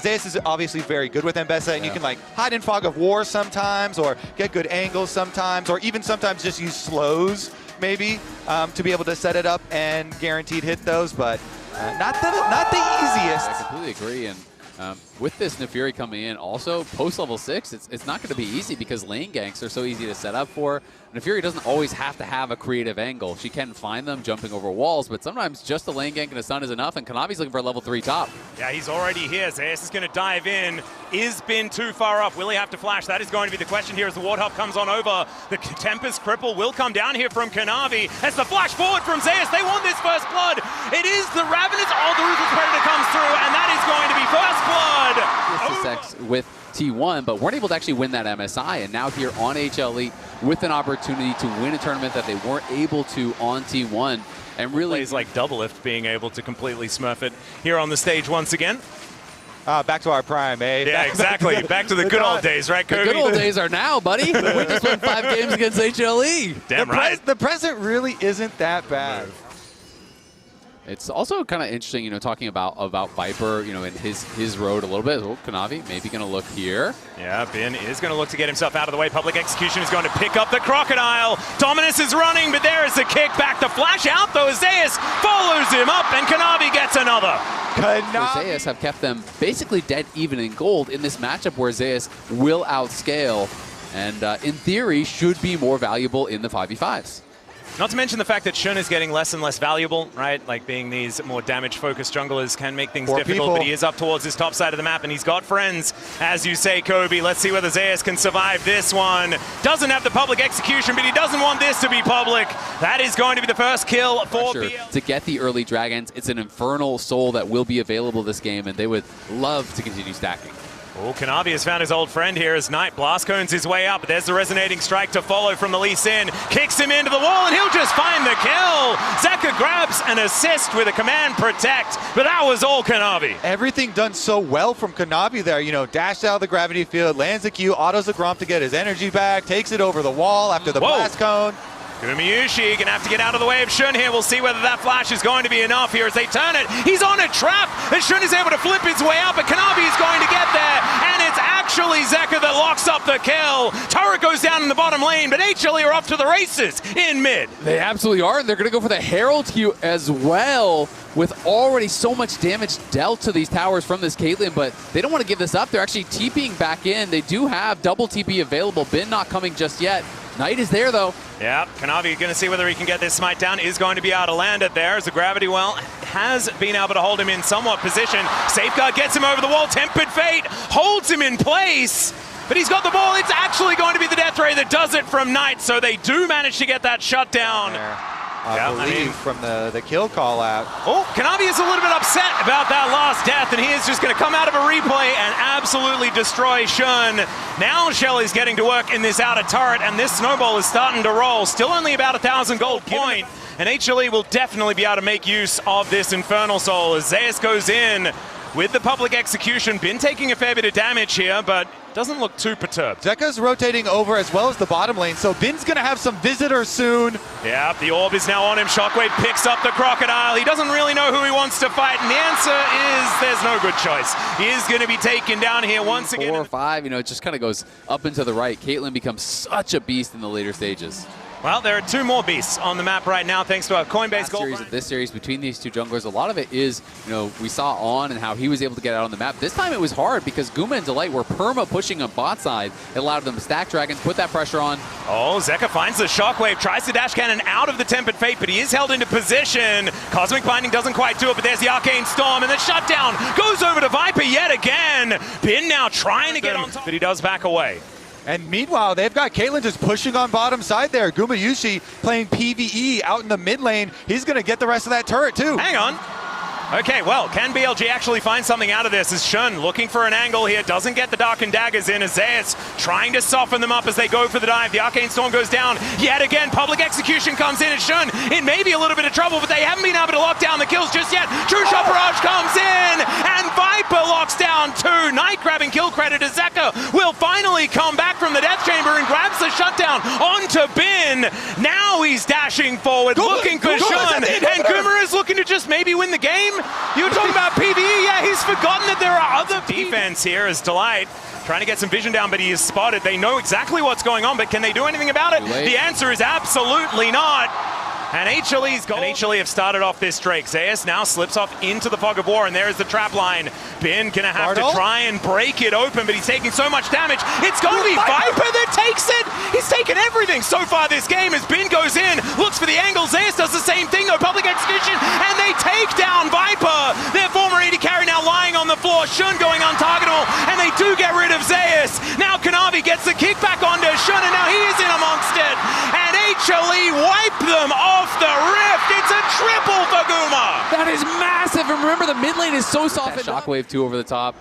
Zeus is obviously very good with M-Bessa, and you can like hide in Fog of War sometimes, or get good angles sometimes, or even sometimes just use slows maybe to be able to set it up and guaranteed hit those, but not the easiest. I completely agree, and with this Nefiri coming in, also post level 6, it's not going to be easy because lane ganks are so easy to set up for. Nefiri doesn't always have to have a creative angle. She can find them jumping over walls, but sometimes just a lane gank and a stun is enough, and Kanavi's looking for a level 3 top. Yeah, he's already here. Zeus is going to dive in. Is Bin too far up? Will he have to flash? That is going to be the question here as the Warthog comes on over. The Tempest Cripple will come down here from Kanavi. As the flash forward from Zeus, they want this first blood. It is the Ravenous. Oh, the Ruthless Predator comes through, and that is going to be first blood. With T1, but weren't able to actually win that MSI, and now here on HLE with an opportunity to win a tournament that they weren't able to on T1. And really plays like Doublelift being able to completely smurf it here on the stage once again. Back to our prime, eh? Yeah, exactly. Back to the good old days, right, Kobe? The good old days are now, buddy. We just won 5 games against HLE. Damn right. The present really isn't that bad. It's also kind of interesting, you know, talking about Viper, you know, in his road a little bit. Oh, Kanavi maybe going to look here. Yeah, Bin is going to look to get himself out of the way. Public Execution is going to pick up the Crocodile. Dominus is running, but there is the kick back. The flash out, though. Zeus follows him up, and Kanavi gets another. Zeus have kept them basically dead even in gold in this matchup where Zeus will outscale and, in theory, should be more valuable in the 5v5s. Not to mention the fact that Shun is getting less and less valuable, right? Like being these more damage-focused junglers can make things difficult, but he is up towards his top side of the map, and he's got friends, as you say, Kobe. Let's see whether Zeus can survive this one. Doesn't have the public execution, but he doesn't want this to be public. That is going to be the first kill for BLG. To get the early dragons, it's an infernal soul that will be available this game, and they would love to continue stacking. Oh, Kanavi has found his old friend here as Knight blast cones his way up. There's the resonating strike to follow from the Lee Sin. Kicks him into the wall, and he'll just find the kill. Zeka grabs an assist with a command protect, but that was all Kanavi. Everything done so well from Kanavi there. You know, dashed out of the gravity field, lands the Q, autos the Gromp to get his energy back, takes it over the wall after the blast cone. Gumayushi gonna have to get out of the way of Shun here. We'll see whether that flash is going to be enough here as they turn it. He's on a trap, and Shun is able to flip his way out, but Kanavi is going to get there, and it's actually Zeka that locks up the kill. Turret goes down in the bottom lane, but HLE are off to the races in mid. They absolutely are, and they're gonna go for the Herald Q as well, with already so much damage dealt to these towers from this Caitlyn, but they don't want to give this up. They're actually TPing back in. They do have double TP available. Bin not coming just yet. Knight is there, though. Yeah, Kanavi going to see whether he can get this smite down. Is going to be able to land it there as the gravity well has been able to hold him in somewhat position. Safeguard gets him over the wall. Tempered Fate holds him in place, but he's got the ball. It's actually going to be the Death Ray that does it from Knight, so they do manage to get that shut down. I believe from the kill call out. Oh, Kanavi is a little bit upset about that last death, and he is just going to come out of a replay and absolutely destroy Shun. Now Shelly's getting to work in this outer turret, and this snowball is starting to roll. Still only about 1,000 gold point, and HLE will definitely be able to make use of this Infernal Soul as Zeus goes in with the public execution. Been taking a fair bit of damage here, but doesn't look too perturbed. Zeka's rotating over as well as the bottom lane, so Bin's gonna have some visitors soon. Yeah, the orb is now on him. Shockwave picks up the Crocodile. He doesn't really know who he wants to fight, and the answer is there's no good choice. He is gonna be taken down here once again. 4 or 5, you know, it just kind of goes up and to the right. Caitlyn becomes such a beast in the later stages. Well, there are 2 more beasts on the map right now, thanks to our Coinbase gold. This series between these 2 junglers, a lot of it is, you know, we saw On and how he was able to get out on the map. This time it was hard because Guma and Delight were perma pushing on bot side. It allowed them to stack dragons, put that pressure on. Oh, Zeka finds the Shockwave, tries the dash cannon out of the Tempered Fate, but he is held into position. Cosmic Binding doesn't quite do it, but there's the Arcane Storm, and the shutdown goes over to Viper yet again. Bin now trying to get on top, but he does back away. And meanwhile, they've got Caitlyn just pushing on bottom side there. Gumayushi playing PvE out in the mid lane. He's going to get the rest of that turret too. Hang on. Okay, well, can BLG actually find something out of this? As Shun looking for an angle here, doesn't get the Darkened Daggers in. As Zeus trying to soften them up as they go for the dive. The Arcane Storm goes down yet again. Public Execution comes in, and Shun in maybe a little bit of trouble, but they haven't been able to lock down the kills just yet. True Shot Barrage comes in, and Viper locks down 2. Knight grabbing kill credit as Zeka will finally come back from the Death Chamber and grabs the shutdown onto Bin. Now he's dashing forward, looking for Shun, and Guma is looking to just maybe win the game. You were talking about PvE, yeah, he's forgotten that there are other the defense here as Delight trying to get some vision down, but he is spotted. They know exactly what's going on, but can they do anything about it? The answer is absolutely not. And HLE's goal. And HLE have started off this Drake. Zeus now slips off into the fog of war, and there's the trap line. Bin gonna have to try and break it open, but he's taking so much damage. It's gonna be Viper that takes it. He's taken everything so far this game as Bin goes in, looks for the angle. Zeus does the same thing though, public execution, and they take down Viper. Their former AD carry now lying on the floor. Shun going untargetable, and they do get rid of Zeus. Now Kanavi gets the kickback onto Shun, and now he is in amongst it. And HLE wipe them off the rift. It's a triple for Guma. That is massive. And remember, the mid lane is so soft. Shockwave 2 over the top.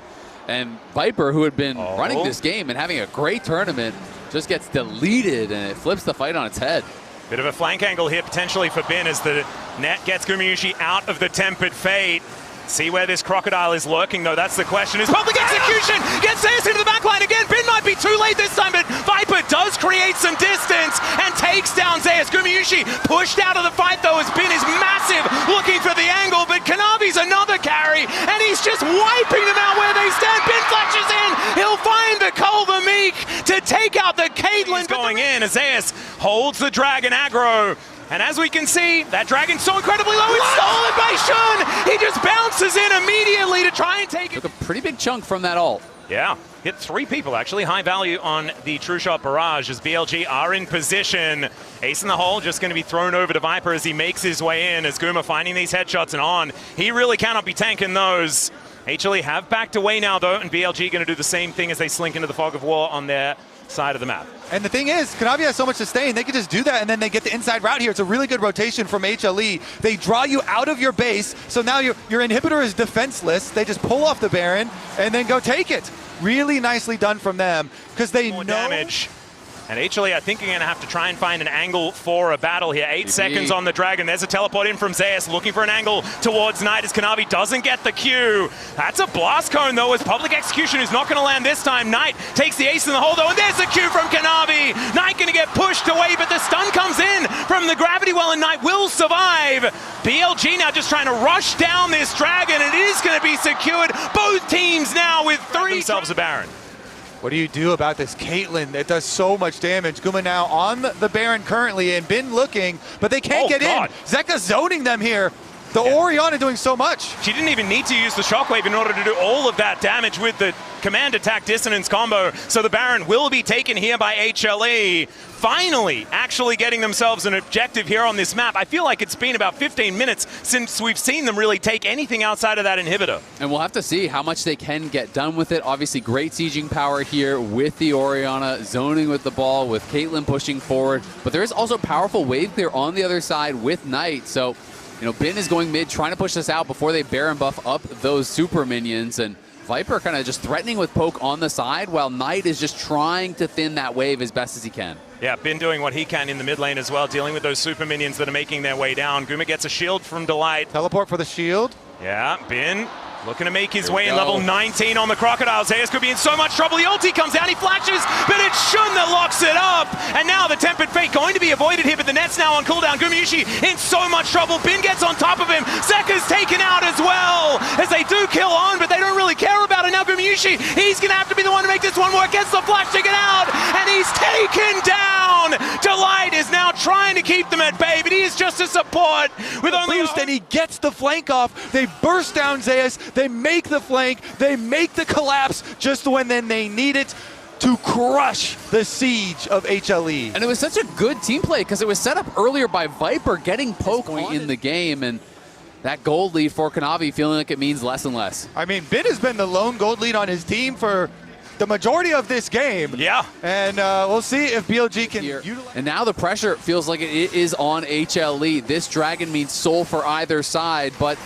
And Viper, who had been running this game and having a great tournament, just gets deleted, and it flips the fight on its head. Bit of a flank angle here potentially for Bin as the net gets Gumayushi out of the Tempered Fate. See where this Crocodile is lurking, though. That's the question. Is public execution gets Zeus into the backline again. Bin might be too late this time, but Viper does create some distance and takes down Zeus. Gumayushi pushed out of the fight, though, as Bin is massive, looking for the angle, but Kanavi's another carry, and he's just wiping them out where they stand. Bin flashes in. He'll find the Cole the Meek to take out the Caitlyn. Going in as Zeus holds the Dragon aggro. And as we can see, that Dragon's so incredibly low, it's stolen by Shun! He just bounces in immediately to try and take it. Took a pretty big chunk from that ult. Yeah, hit 3 people actually. High value on the True Shot Barrage as BLG are in position. Ace in the hole, just going to be thrown over to Viper as he makes his way in, as Guma finding these headshots and on. He really cannot be tanking those. HLE have backed away now though, and BLG going to do the same thing as they slink into the fog of war on their side of the map. And the thing is, Kanavi has so much sustain, they can just do that and then they get the inside route here. It's a really good rotation from HLE. They draw you out of your base, so now your inhibitor is defenseless. They just pull off the Baron and then go take it. Really nicely done from them, because they know damage. And HLE, I think, are going to have to try and find an angle for a battle here. 8 seconds on the Dragon. There's a teleport in from Zeus, looking for an angle towards Knight as Kanavi doesn't get the Q. That's a blast cone, though, as public execution is not going to land this time. Knight takes the ace in the hole, though, and there's the Q from Kanavi. Knight going to get pushed away, but the stun comes in from the gravity well, and Knight will survive. BLG now just trying to rush down this Dragon, and it is going to be secured. Both teams now with 3 themselves a Baron. What do you do about this Caitlyn? It does so much damage. Guma now on the Baron currently and Bin looking, but they can't get in. Zeka zoning them here. The Orianna doing so much. She didn't even need to use the Shockwave in order to do all of that damage with the command attack dissonance combo. So the Baron will be taken here by HLE. Finally, actually getting themselves an objective here on this map. I feel like it's been about 15 minutes since we've seen them really take anything outside of that inhibitor. And we'll have to see how much they can get done with it. Obviously, great sieging power here with the Orianna, zoning with the ball, with Caitlyn pushing forward. But there is also powerful wave clear on the other side with Knight. So, you know, Bin is going mid, trying to push this out before they Baron buff up those super minions. And Viper kind of just threatening with poke on the side, while Knight is just trying to thin that wave as best as he can. Yeah, Bin doing what he can in the mid lane as well, dealing with those super minions that are making their way down. Guma gets a shield from Delight. Teleport for the shield. Yeah, Bin looking to make his way in level 19 on the Crocodile. Zeus could be in so much trouble. The ulti comes down, he flashes, but it's Shun that locks it up. And now the Tempered Fate going to be avoided here, but the net's now on cooldown. Gumayushi in so much trouble. Bin gets on top of him. Zeka's taken out as well, as they do kill on, but they don't really care about it. Now Gumayushi, he's going to have to be the one to make this one work. Gets the flash to get out, and he's taken down. Delight is now trying to keep them at bay, but he is just a support with only boost, and he gets the flank off. They burst down Zeus. They make the flank, they make the collapse just when then they need it to crush the siege of HLE. And it was such a good team play because it was set up earlier by Viper getting poke in the game, and that gold lead for Kanavi feeling like it means less and less. I mean, Bin has been the lone gold lead on his team for the majority of this game. Yeah. And we'll see if BLG can utilize. And now the pressure feels like it is on HLE. This Dragon means soul for either side, but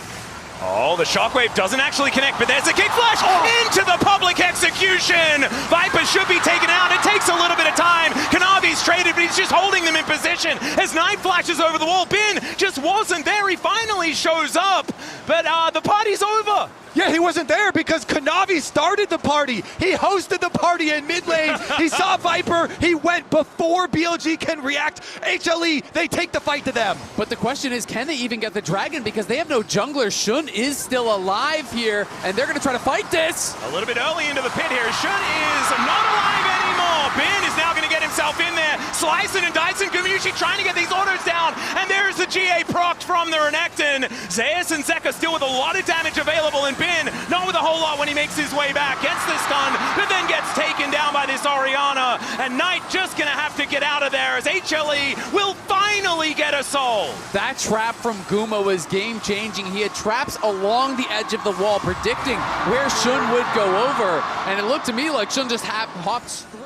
oh, the Shockwave doesn't actually connect, but there's a kick flash into the public execution. Viper should be taken out. It takes a little bit of time. Kanavi's traded, but he's just holding them in position as Knight flashes over the wall. Bin just wasn't there. He finally shows up, but the party's over. Yeah, Yeah, he wasn't there because Kanavi started the party. He hosted the party in mid lane. He saw Viper. He went before BLG can react. HLE, they take the fight to them. But the question is, can they even get the dragon? Because they have no jungler. Shun is still alive here, and they're going to try to fight this. A little bit early into the pit here. Shun is not alive anymore. Ben is now going to get himself in there. Slicing and dicing. Gumayushi trying to get these autos down. And there's the GA procced from the Renekton. Zeus and Zeka still with a lot of damage available, and Ben not with a whole lot when he makes his way back. Gets the stun, but then gets taken down by this Orianna. And Knight just going to have to get out of there as HLE will finally get a soul. That trap from Guma was game-changing. He had traps along the edge of the wall, predicting where Shun would go over. And it looked to me like Shun just hopped straight.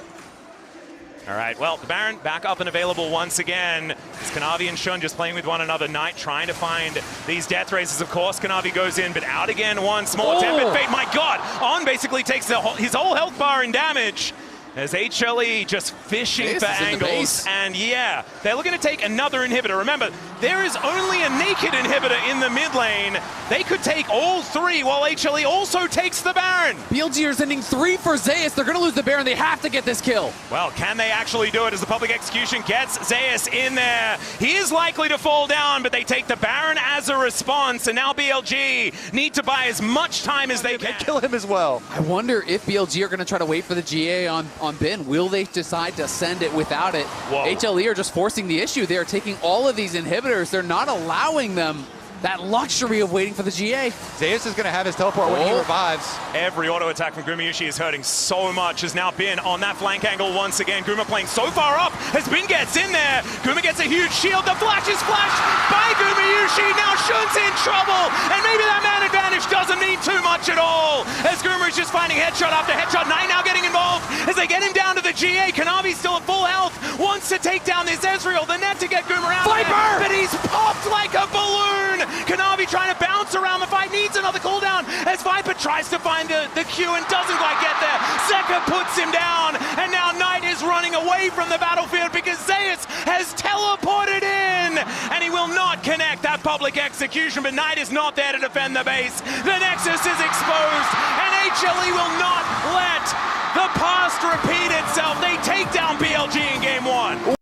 All right, well, the Baron back up and available once again. It's Kanavi and Shun just playing with one another. Knight trying to find these death races. Of course, Kanavi goes in, but out again once more. Tempted Fate, my God! On basically takes his whole health bar in damage. As HLE just fishing for angles. And yeah, they're looking to take another inhibitor. Remember, there is only a naked inhibitor in the mid lane. They could take all three while HLE also takes the Baron. BLG are sending 3 for Zeus. They're going to lose the Baron. They have to get this kill. Well, can they actually do it as the public execution gets Zeus in there? He is likely to fall down, but they take the Baron as a response. And now BLG need to buy as much time as they can. Kill him as well. I wonder if BLG are going to try to wait for the GA on Ben. Will they decide to send it without it? Whoa. HLE are just forcing the issue. They are taking all of these inhibitors. They're not allowing them that luxury of waiting for the GA. Zeus is going to have his teleport when he revives. Every auto attack from Gumayushi is hurting so much. Has now been on that flank angle once again. Guma playing so far up as Bin gets in there. Guma gets a huge shield. The flash is flashed by Gumayushi. Now Shun's in trouble. And maybe that man advantage doesn't mean too much at all. As Guma is just finding headshot after headshot. Knight now getting involved as they get him down to the GA. Kanavi still at full health. Wants to take down this Ezreal. The net to get Guma out. Viper! But he's popped like a balloon. Kanavi trying to bounce around the fight, needs another cooldown as Viper tries to find the Q and doesn't quite get there. Zeka puts him down, and now Knight is running away from the battlefield because Zeus has teleported in, and he will not connect that public execution, but Knight is not there to defend the base. The Nexus is exposed, and HLE will not let the past repeat itself. They take down